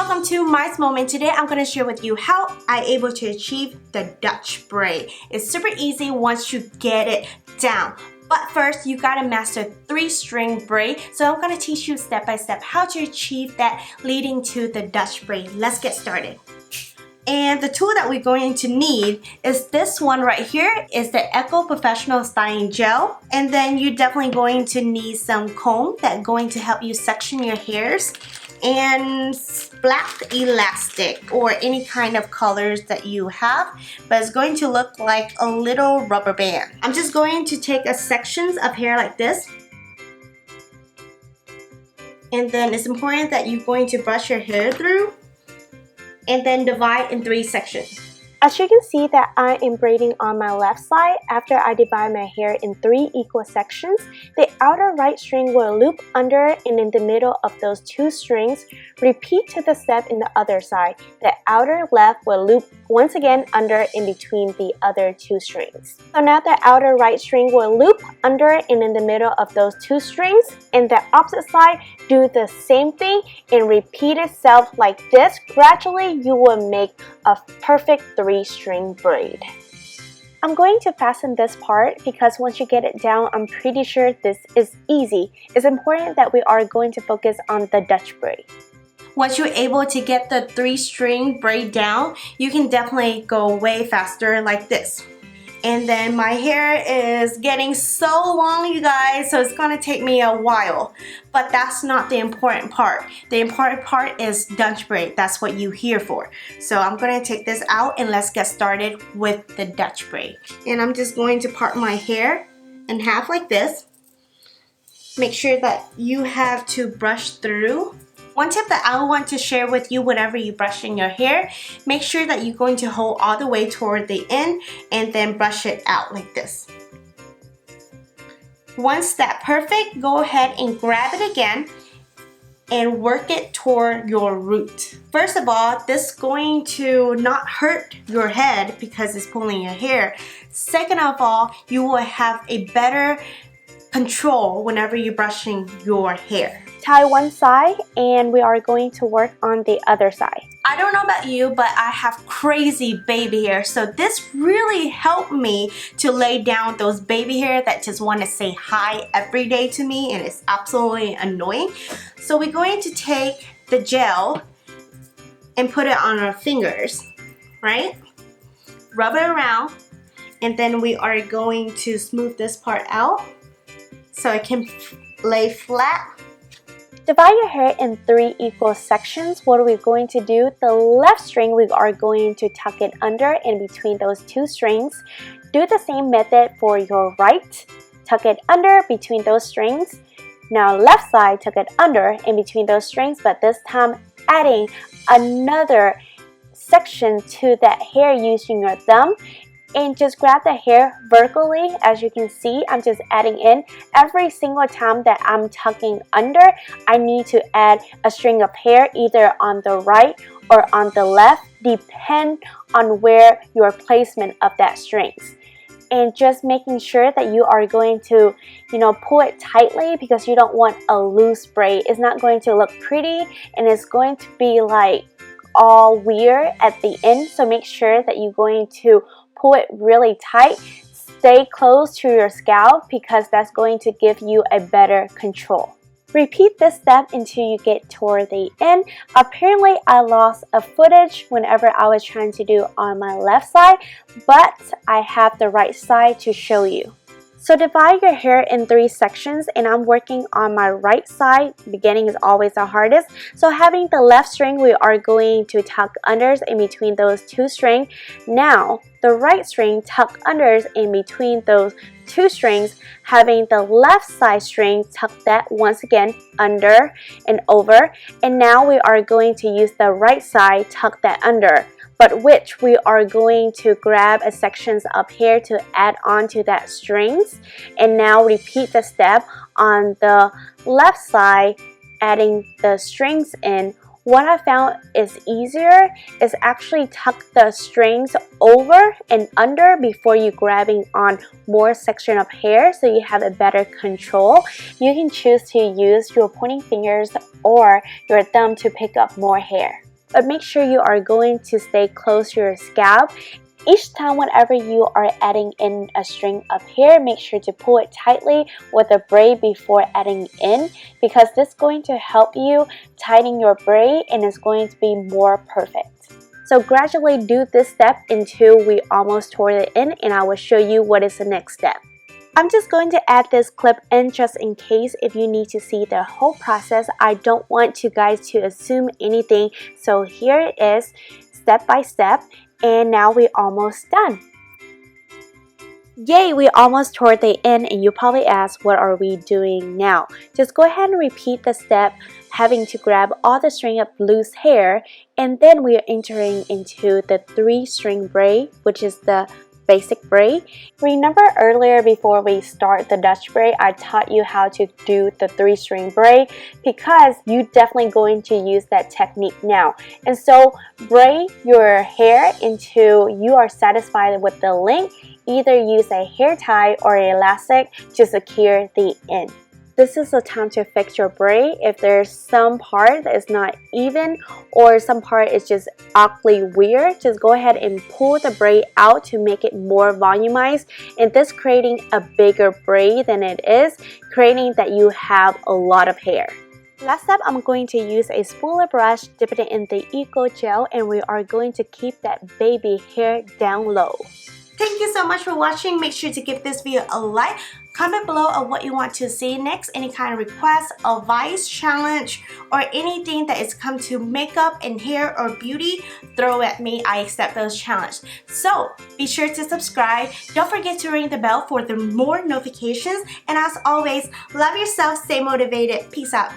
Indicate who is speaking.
Speaker 1: welcome to MaiMoments. Today I'm going to share with you how I'm able to achieve the Dutch braid. It's super easy once you get it down. But first, you gotta master 3-string braid. So I'm gonna teach you step by step how to achieve that leading to the Dutch braid. Let's get started. And the tool that we're going to need is this one right here. Is the Eco Professional Styling Gel. And then you're definitely going to need some comb that's going to help you section your hairs, and black elastic or any kind of colors that you have, but it's going to look like a little rubber band. I'm just going to take a sections of hair like this, and then it's important that you're going to brush your hair through and then divide in 3 sections. As you can see that I am braiding on my left side. After I divide my hair in 3 equal sections, the outer right string will loop under, and in the middle of those 2 strings, repeat to the step in the other side. The outer left will loop once again under in between the other 2 strings. So now the outer right string will loop under and in the middle of those 2 strings, and the opposite side do the same thing and repeat itself like this. Gradually you will make a perfect 3-string braid. I'm going to fasten this part because once you get it down, I'm pretty sure this is easy. It's important that we are going to focus on the Dutch braid. Once you're able to get the 3-string braid down, you can definitely go way faster like this. And then my hair is getting so long, you guys, so it's gonna take me a while. But that's not the important part. The important part is Dutch braid. That's what you're here for. So I'm gonna take this out and let's get started with the Dutch braid. And I'm just going to part my hair in half like this. Make sure that you have to brush through. One tip that I want to share with you whenever you're brushing your hair, make sure that you're going to hold all the way toward the end and then brush it out like this. Once that's perfect, go ahead and grab it again and work it toward your root. First of all, this is going to not hurt your head because it's pulling your hair. Second of all, you will have a better control whenever you're brushing your hair. Tie one side and we are going to work on the other side. I don't know about you, but I have crazy baby hair, so this really helped me to lay down those baby hair that just want to say hi every day to me, and it's absolutely annoying. So we're going to take the gel and put it on our fingers, right? Rub it around, and then we are going to smooth this part out so it can lay flat. Divide your hair in 3 equal sections. What are we going to do? The left string, we are going to tuck it under in between those 2 strings. Do the same method for your right. Tuck it under between those strings. Now left side, tuck it under in between those strings, but this time adding another section to that hair using your thumb. And just grab the hair vertically. As you can see, I'm just adding in. Every single time that I'm tucking under, I need to add a string of hair either on the right or on the left, depend on where your placement of that strings. And just making sure that you are going to, pull it tightly because you don't want a loose braid. It's not going to look pretty and it's going to be like all weird at the end. So make sure that you're going to pull it really tight. Stay close to your scalp because that's going to give you a better control. Repeat this step until you get toward the end. Apparently, I lost a footage whenever I was trying to do on my left side, but I have the right side to show you. So divide your hair in 3 sections, and I'm working on my right side. Beginning is always the hardest. So having the left string, we are going to tuck unders in between those 2 strings. Now the right string tuck unders in between those 2 strings. Having the left side string tuck that once again under and over. And now we are going to use the right side, tuck that under, but which we are going to grab a sections of hair to add on to that strings. And now repeat the step on the left side, adding the strings in. What I found is easier is actually tuck the strings over and under before you grabbing on more section of hair so you have a better control. You can choose to use your pointing fingers or your thumb to pick up more hair.
Speaker 2: but make sure you are going to stay close to your scalp. Each time whenever you are adding in a string of hair, make sure to pull it tightly with a braid before adding in, because this is going to help you tighten your braid and it's going to be more perfect. So gradually do this step until we almost tore it in, and I will show you what is the next step. I'm just going to add this clip in just in case if you need to see the whole process. I don't want you guys to assume anything. So here it is, step by step, and now we're almost done. Yay, we almost tore the end, and you probably ask, what are we doing now? Just go ahead and repeat the step, having to grab all the string of loose hair, and then we are entering into the 3-string braid, which is the basic braid. Remember earlier before we start the Dutch braid, I taught you how to do the 3-string braid, because you're definitely going to use that technique now. And so braid your hair until you are satisfied with the length. Either use a hair tie or an elastic to secure the end. This is the time to fix your braid. If there's some part that is not even or some part is just awfully weird, just go ahead and pull the braid out to make it more volumized, and this creating a bigger braid than it is, creating that you have a lot of hair. Last step, I'm going to use a spoolie brush, dip it in the Eco Gel, and we are going to keep that baby hair down low.
Speaker 1: Thank you so much for watching. Make sure to give this video a like. Comment below of what you want to see next, any kind of request, advice, challenge, or anything that is come to makeup and hair or beauty, throw at me. I accept those challenges. So be sure to subscribe. Don't forget to ring the bell for the more notifications. And as always, love yourself, stay motivated. Peace out.